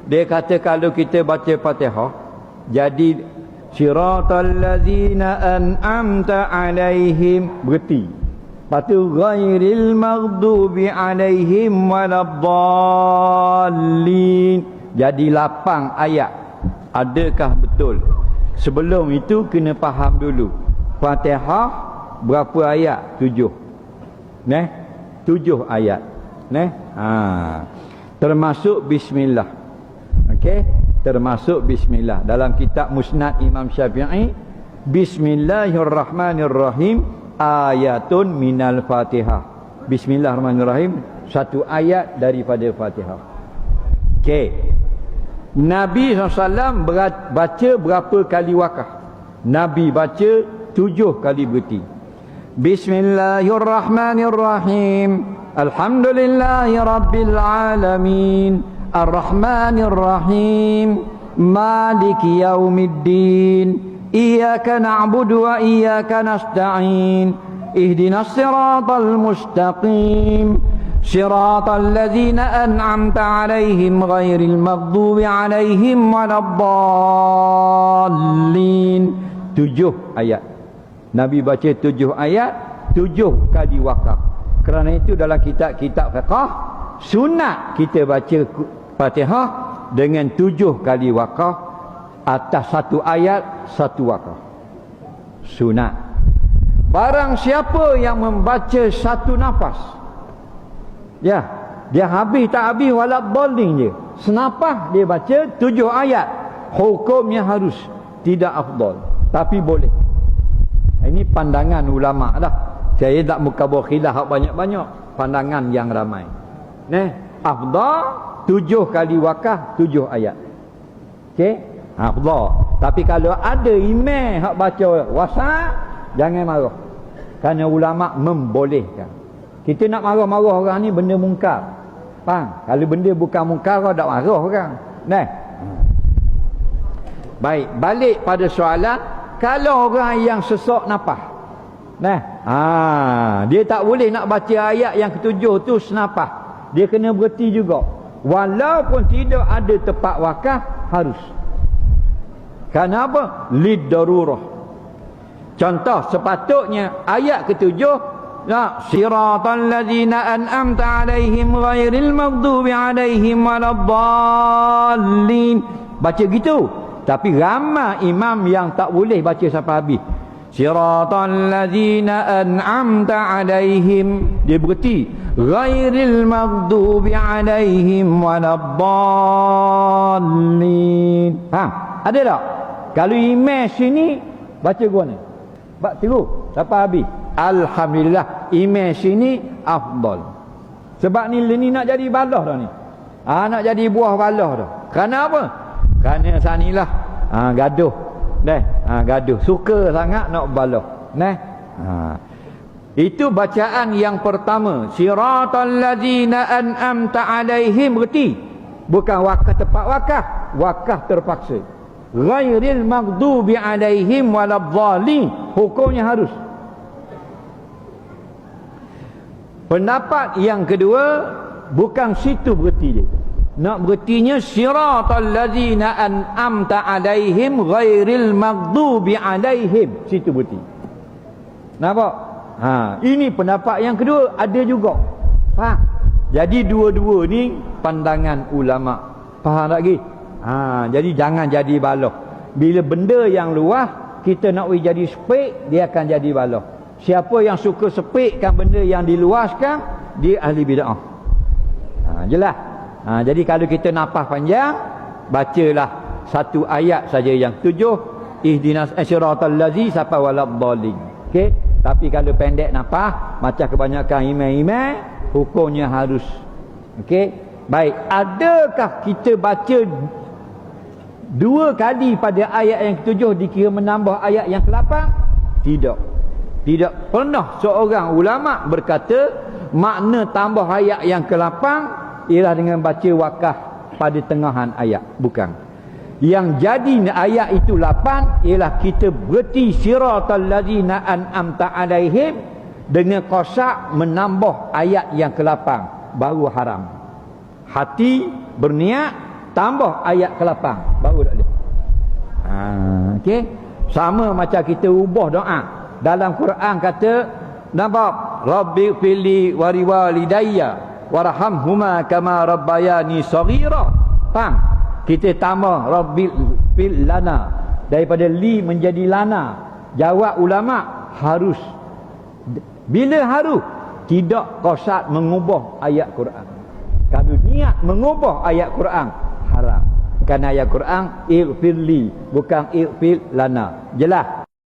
Dia kata kalau kita baca Fatihah jadi siratal ladzina an'amta alaihim, berhenti. Lepas tu ghairil maghdubi alaihim waladdallin, jadi 8 ayat. Adakah betul? Sebelum itu kena faham dulu Fatihah berapa ayat? 7. 7 ayat. Termasuk bismillah. Okey, termasuk bismillah. Dalam kitab Musnad Imam Syafi'i, Bismillahirrahmanirrahim ayatun minal Fatihah. Bismillahirrahmanirrahim, 1 ayat daripada Fatihah. Okey. Nabi SAW baca berapa kali wakaf? Nabi baca 7 kali berhenti. Bismillahirrahmanirrahim. Alhamdulillahi rabbil alamin. Ar-Rahmanir-Rahim. Maliki yaumiddin. Iyyaka na'budu wa iyyaka nasta'in. Ihdinas siratal mustaqim. Siratal ladzina an'amta 'alaihim ghairil maghdubi 'alaihim waladdallin. 7 ayat. Nabi baca 7 ayat, 7 kali wakaf. Kerana itu dalam kitab-kitab fiqh sunat kita baca Fatihah dengan 7 kali wakaf atas 1 ayat 1 wakaf. Sunat. Barang siapa yang membaca 1 nafas, ya, dia habis tak habis waladdallin je, senapah dia baca 7 ayat, hukumnya harus, tidak afdal, tapi boleh. Ini pandangan ulama lah. Saya tak mukabur khilaf banyak-banyak, pandangan yang ramai. Afdal 7 kali wakaf 7 ayat. Okey, afdal. Tapi kalau ada imam hak baca wasat, jangan marah. Kerana ulama membolehkan. Kita nak marah-marah orang ni benda mungkar. Faham? Kalau benda bukan mungkar, kau tak marah orang. Baik, balik pada soalan, kalau orang yang sesak nafas, dia tak boleh nak baca ayat yang ketujuh tu senapah. Dia kena berhenti juga. Walaupun tidak ada tempat wakaf, harus. Kenapa? Lid darurah. Contoh, sepatutnya ayat ketujuh, siratal ladzina an'amta 'alaihim ghairil maghdubi 'alaihim waladdallin. Baca gitu. Tapi ramai imam yang tak boleh baca sampai habis. Siratal ladzina an'amta 'alaihim, dia berhenti. Ghairil maghdubi 'alaihim waladdallin. Ada tak? Kalau imam sini baca gua ni, terus sampai habis. Alhamdulillah, imam sini afdal. Sebab ni nak jadi balah dah ni. Nak jadi buah balah dah. Kerana apa? Kerana sanilah gaduh. Gaduh. Suka sangat nak balah. Itu bacaan yang pertama. Siratal ladzina an'amta 'alaihim, berhenti. Bukan wakaf tempat wakaf, wakaf terpaksa. Ghairil maghdubi 'alaihim waladdallin, hukumnya harus. Pendapat yang kedua, bukan situ berhenti dia. Nak berhentinya siratal ladzina an'amta 'alaihim ghairil maghdubi 'alaihim, situ berhenti. Nampak? Ini pendapat yang kedua, ada juga. Faham? Jadi dua-dua ni pandangan ulama. Faham tak lagi? Jadi jangan jadi balah. Bila benda yang luas kita nak jadi sepik, dia akan jadi balah. Siapa yang suka sepikkan benda yang diluaskan, dia ahli bid'ah. Jelas. Jadi kalau kita nafas panjang, bacalah 1 ayat saja yang 7, ihdinas siratal ladzi sampai waladdallin. Okey. Tapi kalau pendek nafas, macam kebanyakan imam-imam, hukumnya harus. Okey. Baik, adakah kita baca 2 kali pada ayat yang ke-7 dikira menambah ayat yang ke-8? Tidak. Tidak pernah seorang ulama berkata makna tambah ayat yang ke-8 ialah dengan baca wakaf pada tengahan ayat. Bukan. Yang jadi ayat itu 8 ialah kita berhenti siratal ladzina an'amta 'alaihim dengan qasak menambah ayat yang ke-8, baru haram. Hati berniat tambah ayat ke-8 baru tak boleh. Okey, sama macam kita ubah doa dalam Quran kata nampak rabbi fili waliwalidayya warhamhuma kama rabbayani saghira. Faham? Kita tambah rabbi fil lana daripada li menjadi lana. Jawab ulama harus. Bila harus? Tidak qasad mengubah ayat Quran. Kalau niat mengubah ayat Quran haram. Kerana ayat Quran ighfirli bukan ighfir lana. Jelas?